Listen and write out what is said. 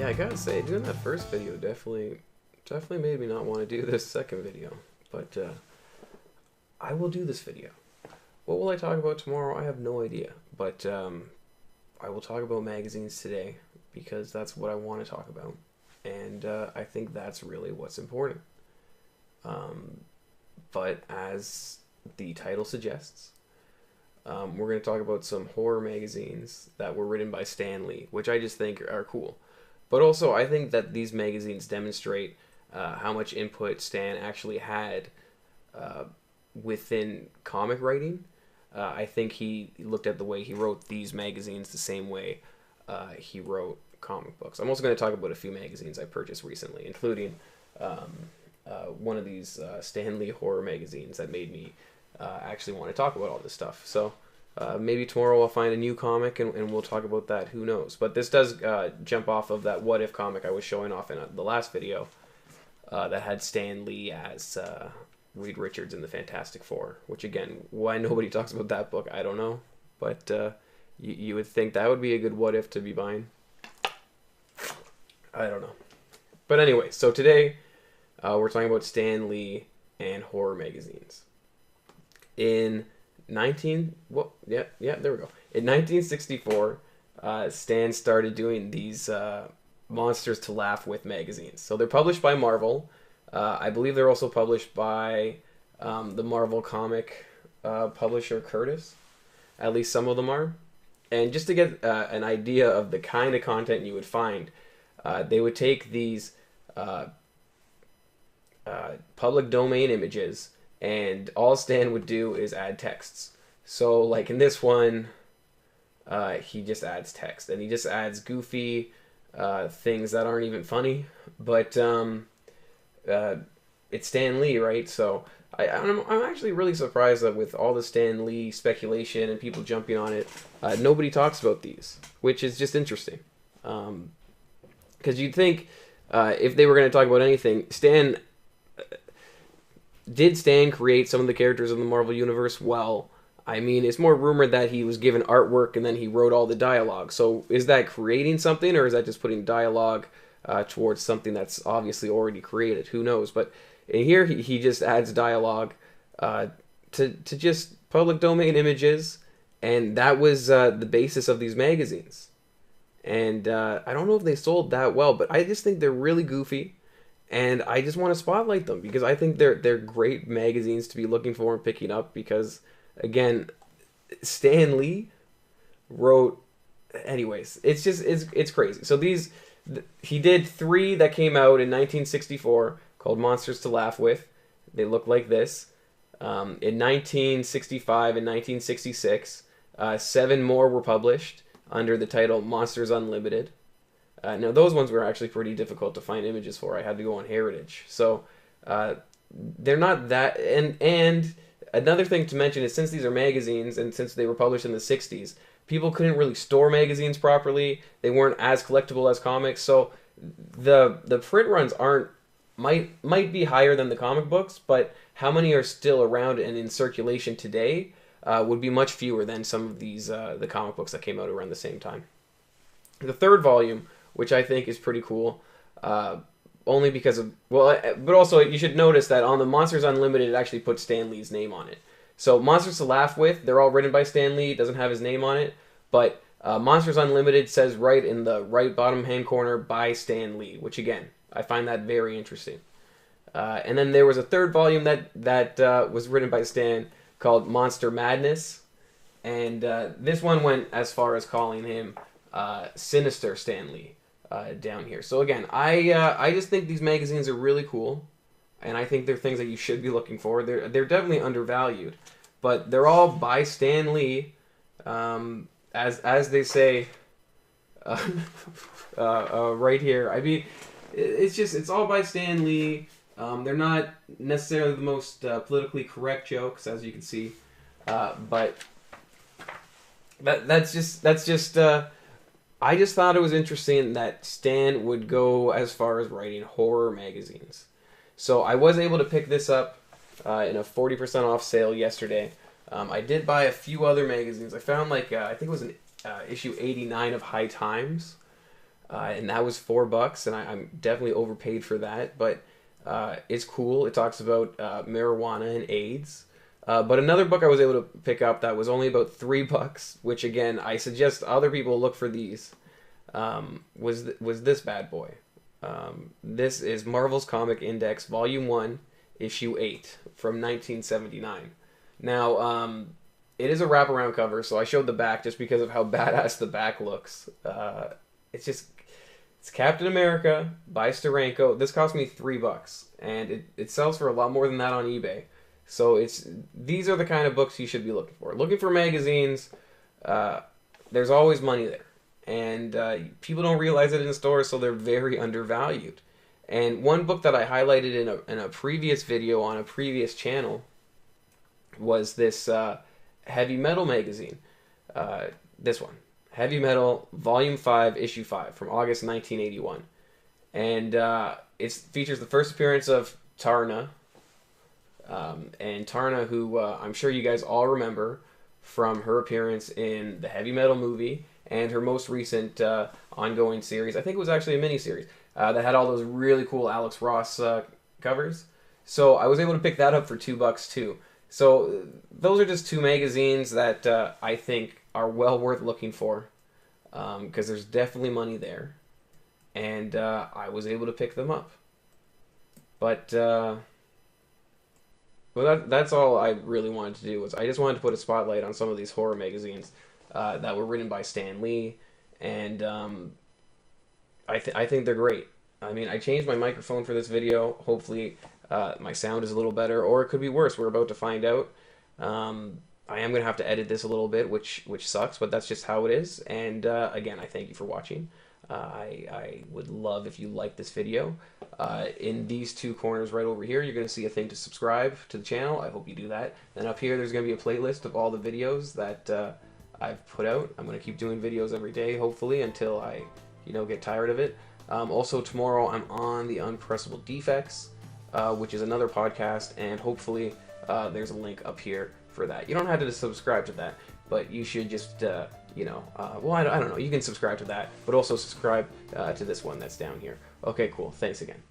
Yeah, I gotta say, doing that first video definitely made me not want to do this second video. But I will do this video. What will I talk about tomorrow? I have no idea. But I will talk about magazines today because that's what I want to talk about. And I think that's really what's important. But as the title suggests, we're going to talk about some horror magazines that were written by Stan Lee, which I just think are cool. But also, I think that these magazines demonstrate how much input Stan actually had within comic writing. I think he looked at the way he wrote these magazines the same way he wrote comic books. I'm also going to talk about a few magazines I purchased recently, including one of these Stan Lee horror magazines that made me actually want to talk about all this stuff. So maybe tomorrow I'll find a new comic and we'll talk about that. Who knows? But this does jump off of that What If comic I was showing off in the last video that had Stan Lee as Reed Richards in the Fantastic Four, which again, why nobody talks about that book, I don't know. But you would think that would be a good What If to be buying. I don't know. But anyway, so today we're talking about Stan Lee and horror magazines. In 1964, Stan started doing these Monsters to Laugh With magazines. So they're published by Marvel. I believe they're also published by the Marvel comic publisher Curtis. At least some of them are. And just to get an idea of the kind of content you would find, they would take these public domain images, and all Stan would do is add texts. So like in this one, he just adds text, and he just adds goofy things that aren't even funny, but it's Stan Lee, right? So I'm actually really surprised that with all the Stan Lee speculation and people jumping on it, nobody talks about these, which is just interesting. Because you'd think if they were going to talk about anything, did Stan create some of the characters in the Marvel Universe? Well, I mean, it's more rumored that he was given artwork and then he wrote all the dialogue. So is that creating something, or is that just putting dialogue towards something that's obviously already created? Who knows? But in here, he just adds dialogue to just public domain images, and that was the basis of these magazines. And I don't know if they sold that well, but I just think they're really goofy. And I just want to spotlight them because I think they're great magazines to be looking for and picking up because, again, Stan Lee wrote... Anyways, it's crazy. So he did 3 that came out in 1964 called Monsters to Laugh With. They look like this. In 1965 and 1966, 7 more were published under the title Monsters Unlimited. Now, those ones were actually pretty difficult to find images for. I had to go on Heritage. So, they're not that... And another thing to mention is since these are magazines, and since they were published in the 60s, people couldn't really store magazines properly. They weren't as collectible as comics. So, the print runs might be higher than the comic books, but how many are still around and in circulation today would be much fewer than some of these the comic books that came out around the same time. The third volume, which I think is pretty cool, only because of... Well, but also you should notice that on the Monsters Unlimited, it actually puts Stan Lee's name on it. So Monsters to Laugh With, they're all written by Stan Lee. It doesn't have his name on it. But Monsters Unlimited says right in the right bottom hand corner, by Stan Lee, which again, I find that very interesting. And then there was a third volume that was written by Stan called Monster Madness. And this one went as far as calling him Sinister Stan Lee down here. So again, I just think these magazines are really cool, and I think they're things that you should be looking for. They're definitely undervalued, but they're all by Stan Lee, as they say right here. I mean, it's all by Stan Lee. They're not necessarily the most politically correct jokes, as you can see, but that's just. I just thought it was interesting that Stan would go as far as writing horror magazines. So I was able to pick this up in a 40% off sale yesterday. I did buy a few other magazines. I found I think it was an issue 89 of High Times. and that was $4, and I'm definitely overpaid for that, but it's cool. It talks about marijuana and AIDS. But another book I was able to pick up that was only about $3, which again I suggest other people look for these, was this bad boy. This is Marvel's Comic Index, Volume 1, Issue 8 from 1979. Now, it is a wraparound cover, so I showed the back just because of how badass the back looks. It's Captain America by Steranko. This cost me $3, and it sells for a lot more than that on eBay. So these are the kind of books you should be looking for. Looking for magazines, there's always money there. And people don't realize it in stores, so they're very undervalued. And one book that I highlighted in a previous video on a previous channel was this Heavy Metal magazine. This one. Heavy Metal, Volume 5, Issue 5, from August 1981. And it features the first appearance of Tarna. And Tarna, who I'm sure you guys all remember from her appearance in the Heavy Metal movie and her most recent ongoing series. I think it was actually a mini-series that had all those really cool Alex Ross covers. So I was able to pick that up for $2 too. So those are just two magazines that I think are well worth looking for, because there's definitely money there, and I was able to pick them up. But that's all I really wanted to do. Was I just wanted to put a spotlight on some of these horror magazines that were written by Stan Lee, and I think they're great. I mean, I changed my microphone for this video. Hopefully my sound is a little better, or it could be worse. We're about to find out. I am going to have to edit this a little bit, which sucks, but that's just how it is. And again, I thank you for watching. I would love if you like this video. In these two corners right over here, you're going to see a thing to subscribe to the channel. I hope you do that. And up here, there's going to be a playlist of all the videos that I've put out. I'm going to keep doing videos every day, hopefully, until I get tired of it. Also, tomorrow, I'm on the Unpressable Defects, which is another podcast, and hopefully there's a link up here for that. You don't have to subscribe to that, but you should just, well, I don't know. You can subscribe to that, but also subscribe to this one that's down here. Okay, cool. Thanks again.